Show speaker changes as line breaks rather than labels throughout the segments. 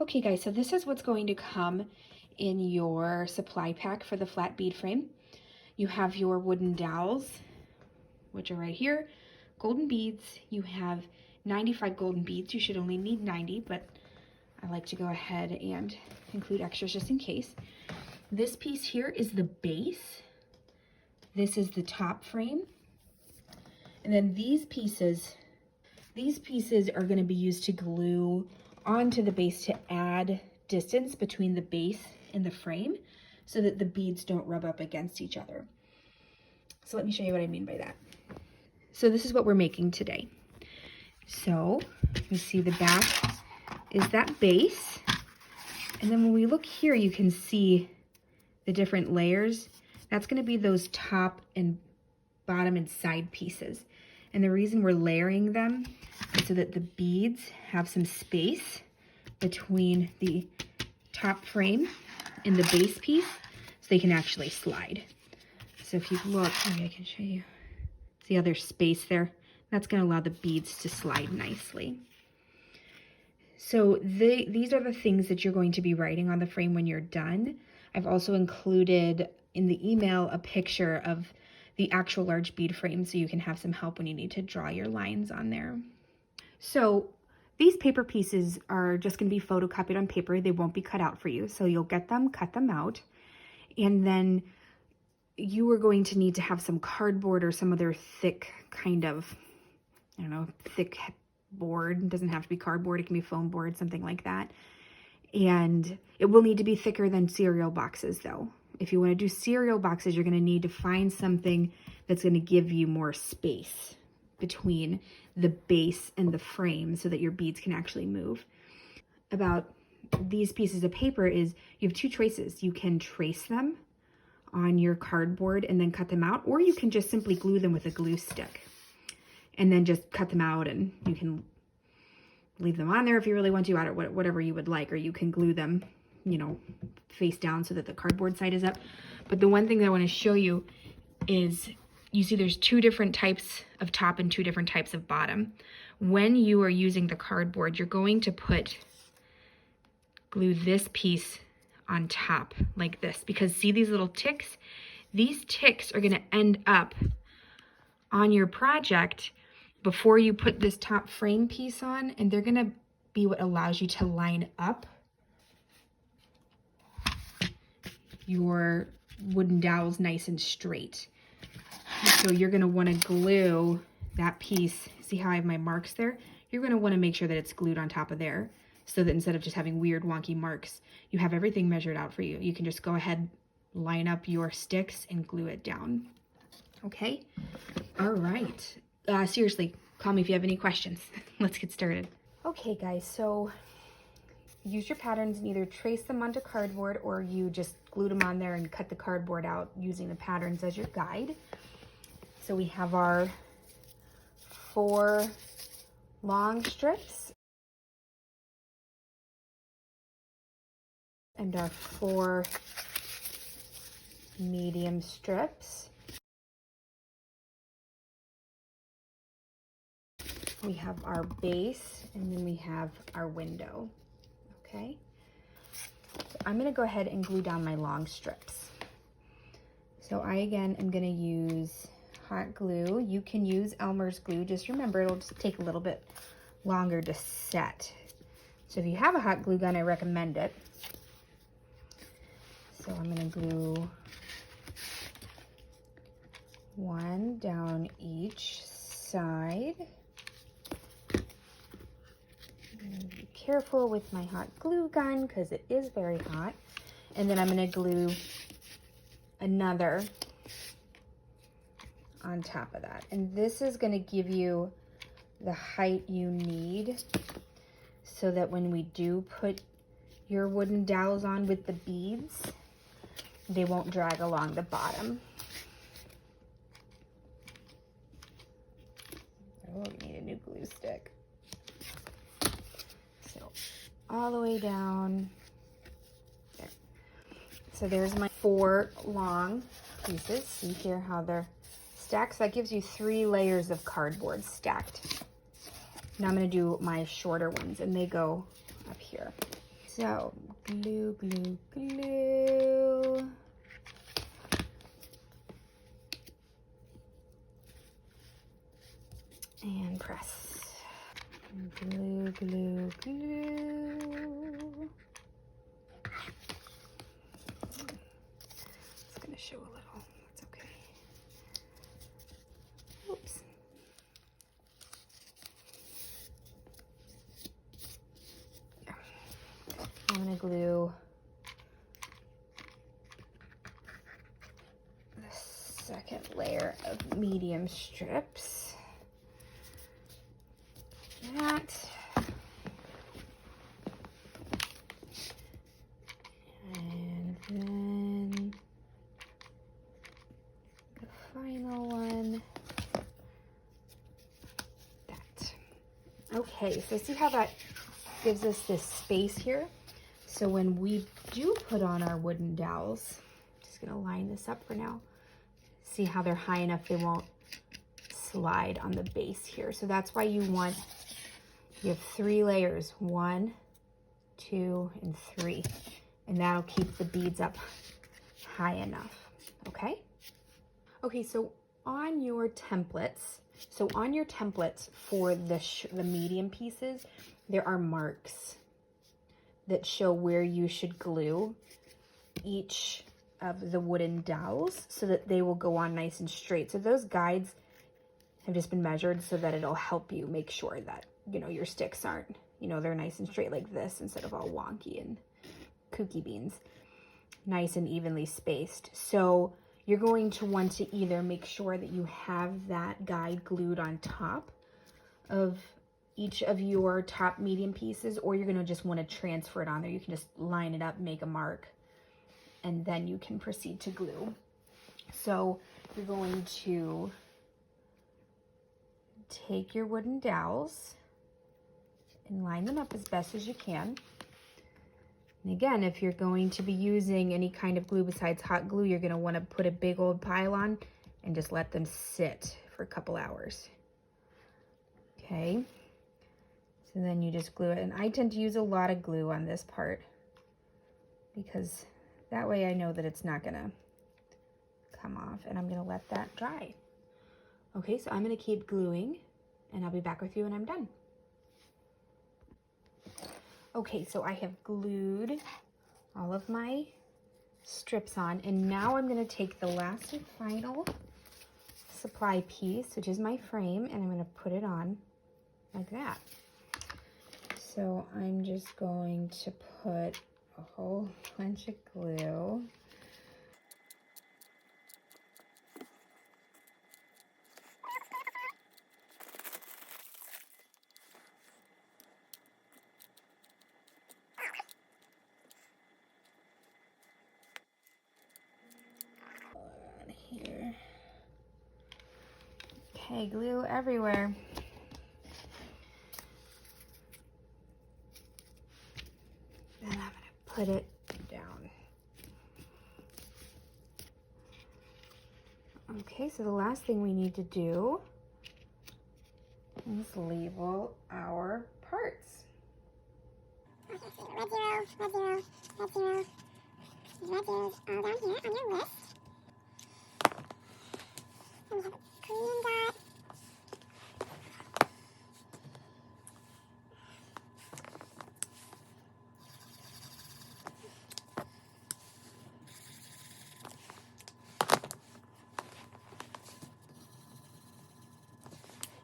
Okay guys, so this is what's going to come in your supply pack for the flat bead frame. You have your wooden dowels, which are right here, golden beads. You have 95 golden beads. You should only need 90, but I like to go ahead and include extras just in case. This piece here is the base. This is the top frame. And then these pieces are going to be used to glue onto the base to add distance between the base and the frame so that the beads don't rub up against each other. So let me show you what I mean by that. So this is what we're making today. So you see the back is that base. And then when we look here, you can see the different layers. That's going to be those top and bottom and side pieces. And the reason we're layering them is so that the beads have some space between the top frame and the base piece so they can actually slide. So if you look, maybe I can show you. See how there's space there? That's going to allow the beads to slide nicely. So these are the things that you're going to be writing on the frame when you're done. I've also included in the email a picture of the actual large bead frame so you can have some help when you need to draw your lines on there. So these paper pieces are just going to be photocopied on paper. They won't be cut out for you. So you'll get them, cut them out, and then you are going to need to have some cardboard or some other thick kind of, I don't know, thick board. It doesn't have to be cardboard. It can be foam board, something like that. And it will need to be thicker than cereal boxes though. If you want to do cereal boxes, you're going to need to find something that's going to give you more space between the base and the frame so that your beads can actually move. About these pieces of paper is you have two choices. You can trace them on your cardboard and then cut them out, or you can just simply glue them with a glue stick and then just cut them out, and you can leave them on there if you really want to, out of whatever you would like, or you can glue them, you know, face down so that the cardboard side is up. But the one thing that I want to show you is, you see there's two different types of top and two different types of bottom. When you are using the cardboard, you're going to glue this piece on top like this, because see these little ticks? These ticks are going to end up on your project before you put this top frame piece on, and they're going to be what allows you to line up your wooden dowels nice and straight. So you're going to want to glue that piece. See how I have my marks there? You're going to want to make sure that it's glued on top of there, so that instead of just having weird wonky marks, you have everything measured out for you. You can just go ahead, line up your sticks and glue it down. Okay? All right. Seriously, call me if you have any questions. Let's get started. Okay guys, so use your patterns and either trace them onto cardboard, or you just glued them on there and cut the cardboard out using the patterns as your guide. So we have our 4 long strips and our 4 medium strips. We have our base, and then we have our window. Okay, so I'm going to go ahead and glue down my long strips. So I again am going to use hot glue. You can use Elmer's glue. Just remember, it'll just take a little bit longer to set. So if you have a hot glue gun, I recommend it. So I'm going to glue 1 down each side. Be careful with my hot glue gun because it is very hot. And then I'm going to glue another on top of that. And this is going to give you the height you need so that when we do put your wooden dowels on with the beads, they won't drag along the bottom. Oh, we need a new glue stick. So all the way down there. So there's my 4 long pieces. See here how they're stacked? So that gives you 3 layers of cardboard stacked. Now I'm going to do my shorter ones, and they go up here. So, glue, glue, glue. And press. Glue, glue, glue. It's gonna show a little, it's okay. Oops. There. I'm gonna glue the second layer of medium strips. That. And then the final one. That. Okay, so see how that gives us this space here? So when we do put on our wooden dowels, just gonna line this up for now. See how they're high enough they won't slide on the base here. So that's why you have 3 layers, 1, 2, and 3. And that'll keep the beads up high enough, okay? Okay, so on your templates for the medium pieces, there are marks that show where you should glue each of the wooden dowels so that they will go on nice and straight. So those guides have just been measured so that it'll help you make sure that, you know, your sticks aren't, you know, they're nice and straight like this instead of all wonky and kooky beans. Nice and evenly spaced. So you're going to want to either make sure that you have that guide glued on top of each of your top medium pieces, or you're going to just want to transfer it on there. You can just line it up, make a mark, and then you can proceed to glue. So you're going to take your wooden dowels and line them up as best as you can. And again, if you're going to be using any kind of glue besides hot glue, you're going to want to put a big old pile on and just let them sit for a couple hours. Okay. So then you just glue it. And I tend to use a lot of glue on this part because that way I know that it's not going to come off, and I'm going to let that dry. Okay, so I'm going to keep gluing and I'll be back with you when I'm done. Okay, so I have glued all of my strips on, and now I'm going to take the last and final supply piece, which is my frame, and I'm going to put it on like that. So I'm just going to put a whole bunch of glue. Here. Okay, glue everywhere. Then I'm going to put it down. Okay, so the last thing we need to do is label our parts.
Okay, so red 0, red 0, red 0. Red 0 is all down here on your list. And we have a green dot.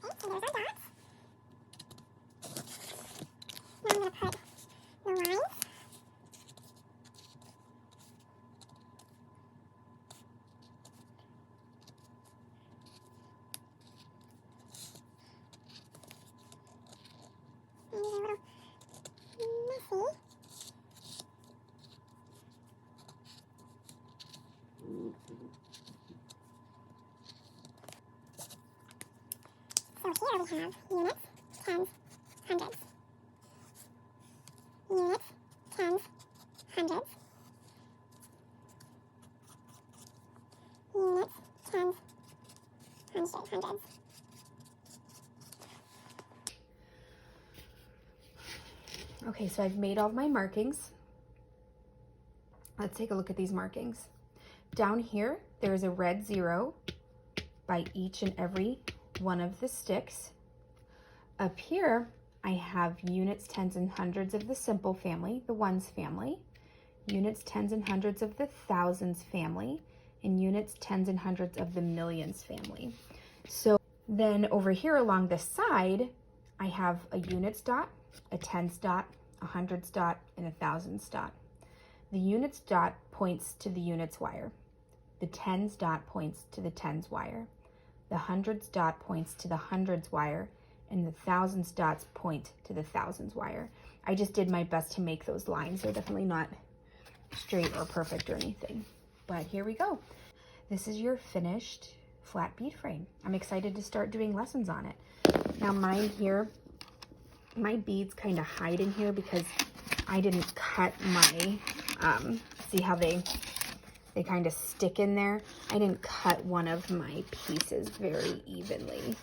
Okay, so there's our dots. Now I'm going to put the lines. And they're a little messy. So here we have units, tens, hundreds. Units, tens, hundreds. Units, tens, hundreds.
Okay, so I've made all of my markings. Let's take a look at these markings. Down here, there is a red 0 by each and every one of the sticks. Up here, I have units, tens, and hundreds of the simple family, the ones family, units, tens, and hundreds of the thousands family, and units, tens, and hundreds of the millions family. So then over here along the side, I have a units dot, a tens dot, a hundreds dot, and a thousands dot. The units dot points to the units wire. The tens dot points to the tens wire. The hundreds dot points to the hundreds wire, and the thousands dots point to the thousands wire. I just did my best to make those lines. They're definitely not straight or perfect or anything, but here we go. This is your finished flat bead frame. I'm excited to start doing lessons on it. Now mine here, my beads kind of hide in here because I didn't cut my, see how they kind of stick in there? I didn't cut one of my pieces very evenly.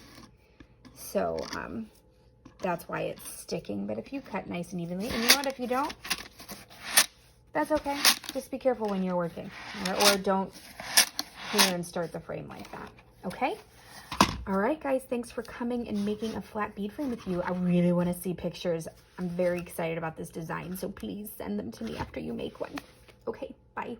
So that's why it's sticking. But if you cut nice and evenly, and you know what, if you don't, that's okay. Just be careful when you're working, or don't clear and start the frame like that, okay? All right, guys, thanks for coming and making a flat bead frame with you. I really want to see pictures. I'm very excited about this design, so please send them to me after you make one. Okay, bye.